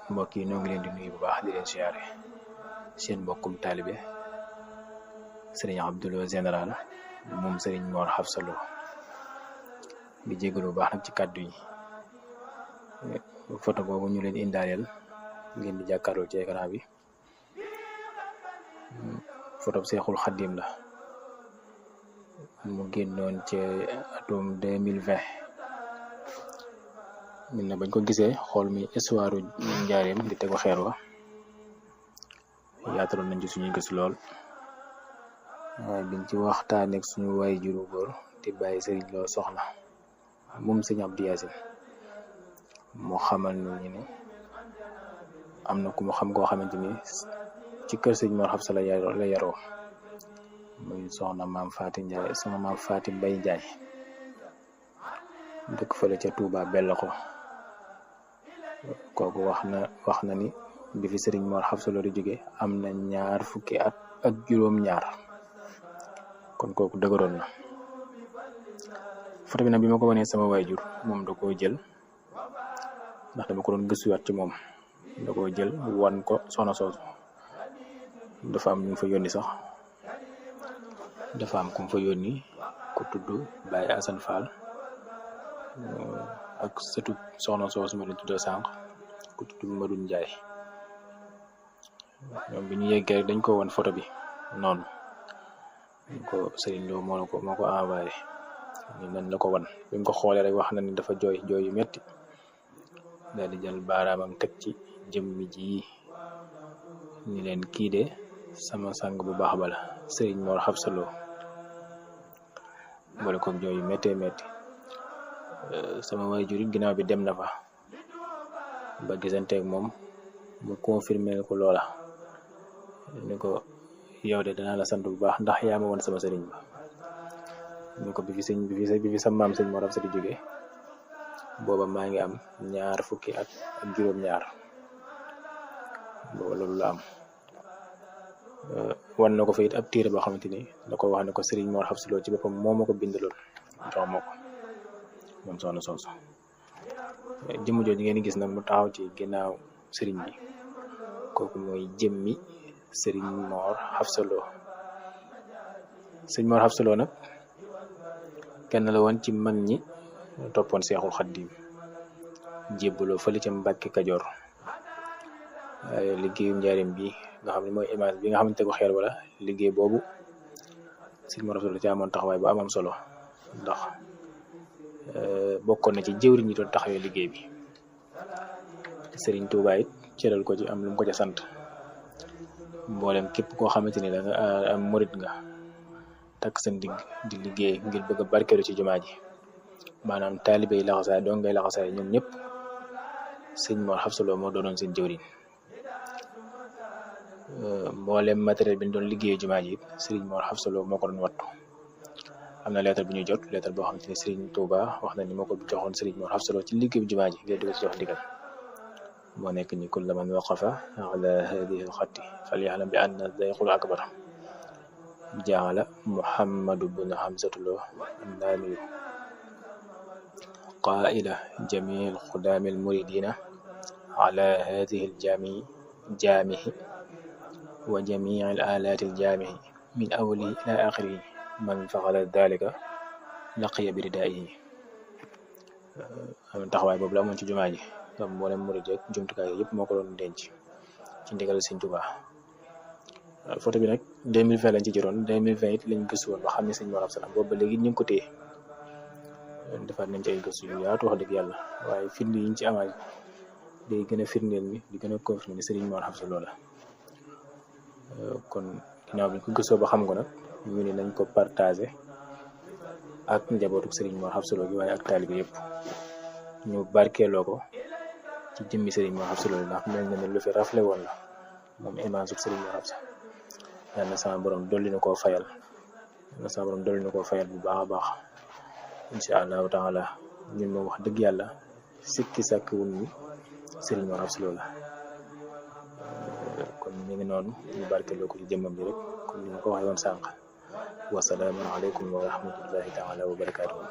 mbokk yi ñoo ngi leen di nuyu bu baax di leen siyaare seen mbokkum taalibe sëriñ Abdou Lo général moom sëriñ Mor Hafsa Lo di jégalu bu baax nag ci kàddu yi photo boobu ñu leen indaaleel ngeen di jàkkaarloo ci écran bi photo Seexul Xaddim la mu génnoon ci atum 2020 ñun na bañ ko gisee xool mi histoire njaareem di tegu xeer wa yaataloon nañ ci suñuy gëstu lool waaye biñ ci waxtaaneeg suñu waay juru góor di bàyyi sëriñ Lo soxna moom sëñ Abdou Yaasin moo xamal ñu ne am na ku mu xam koo xamante ni ci kër sëñ Mor Hafsa la yaroo muy soxna maam Faati Njaay soxna maam Faati Mbay Njaay dëkk fële ca Touba bell ko kooku wax na ni bi fi sëriñ Mor Hafsa Lo di jóge am na 20 fukki at ak juróom-ñaar kon kooku dëgëroon na photo bi nag bi ma ko wanee sama waajur moom da koo jël ndax dama ko doon gëstuwaat ci moom da koo jël wan ko soxna soosu dafa am ñu fa yónni sax dafa am ku mu fa yónni ku tudd Baye Assane Fall ak sëtu soxna soosu ma leen tuddee sànq ku tudd Madou Ndiaye ñoom bi ñu yeggee dañ ko won photo bi noonu ko Serigne Lo moo ko envoyé ni nañ la ko wan bi mu ko xoolee rek wax na ni dafa jooy yu metti daal di jël baaraamam teg ci jëmmi ji ni leen kii de sama sang bu baax bala Serigne Mor Hafsa Lo boole ko jooy yu méttee métti sama waajur it ginnaaw bi dem na fa ba gisanteeg moom mu confirmer ko loola ni ko yow de danaa la sant bu baax ndax yaa ma woon sama sëriñ ba ni ko bi fi sa maam sëñ Mor Hafsa di jóge booba maa ngi am 20 fukki at ak juróom-ñaar booba loolu la am wan na ko fa it ab téere boo xamante ni da ko wax ne ko sëriñ Mor Hafsa Lo ci boppam moo ma ko bindaloon jox ma ko moom soxna soosu jëmm jooju ngeen gis nag mu taxaw ci ginnaaw sëriñ bi kooku mooy jëmmi sëriñ Mor Hafsa Lo sëriñ Mor Hafsa Lo nag kenn la woon ci mag ñi toppoon Seexul Xaddim jébbaloo fële ca Mbàkke Kajoor liggéeyu njaareem bi nga xam ne mooy image bi nga xamante ko xeer wala liggéey boobu sëriñ Mor Hafsa Lo ci amoon taxawaay bu amam solo ndax bokkoon na ci jëwriñ ñi doon taxawee liggéey bi sëriñ Tuubaa it cëral ko ci am lu mu ko ca sant mboolem képp koo xamante ni da nga am murit nga takk sa ndigg di liggéey ngir bëgg a barkeelu ci jumaa ji maanaam taalibe yi laxasaay doo ngay laxasaay ñoom ñëpp sëriñ Mor Hafsa Lo moo doonoon seen jëwriñ mboolem matériel bi ñu doon liggéeyee jumaa ji it sëriñ Mor Hafsa Lo moo ko doon wattu am na lettre bu ñu jot lettre boo xamante ni Serigne Touba wax na ni moo ko joxoon Serigne Mor Hafsa Lo ci liggéey bu jumaa ji ngir di ko ci jox ndigal moo nekk ni kulla man waqafa ala hadihi alxatti falyaxlam bi anna dayqul akbar jaala Muhammadu bnu Hamsatu Lo annaaniyu qaila jamii alxudaami almuridina ala hadihi aljaamihi wa jamii alaalaati aljaamihi min awalihi ila axirihi man faxala dalika laqiya bi ridaa'ihi am taxawaay boobu la amoon ci jumaa ji am mboolem murid ak jumtukaay yëpp moo ko doon denc ci ndigal Sëriñ Tuubaa photo bi nag 2020 lañ ci jëroon 2020 it lañ gëstu woon ba xam ne Sëriñ Mor Hafsa Lo boobu ba léegi ñu ngi ko téye defaat nañ ci ay gëstu yu yaatu wax dëgg yàlla waaye firnde yi ñu ci amaat day gën a firndeel ni di gën a confirmer ni Sëriñ Mor Hafsa Lo la kon ginnaaw bi ñu ko gëstoo ba xam ko nag ñu ne nañ ko partagé ak njabootu Serigne Mor Hafsa Lo gi waaye ak taalibe yëpp ñu barkeeloo ko ci jëmmi Serigne Mor Hafsa Lo ndax mel na ne lu fi rafle woon la moom image bu Serigne Mor Hafsa yal na sama borom dolli na koo fayal bu baax a baax incha allahu taala ñun moom wax dëgg yàlla sikki sàkk wun ni Serigne Mor Hafsa Lo la kon ñu ngi noonu ñu barkeeloo ko ci jëmmam bi rek comme ni ma ko waxee woon sànq wasalaamu aleykum wa rahmatullahi taala wa barakaatuhu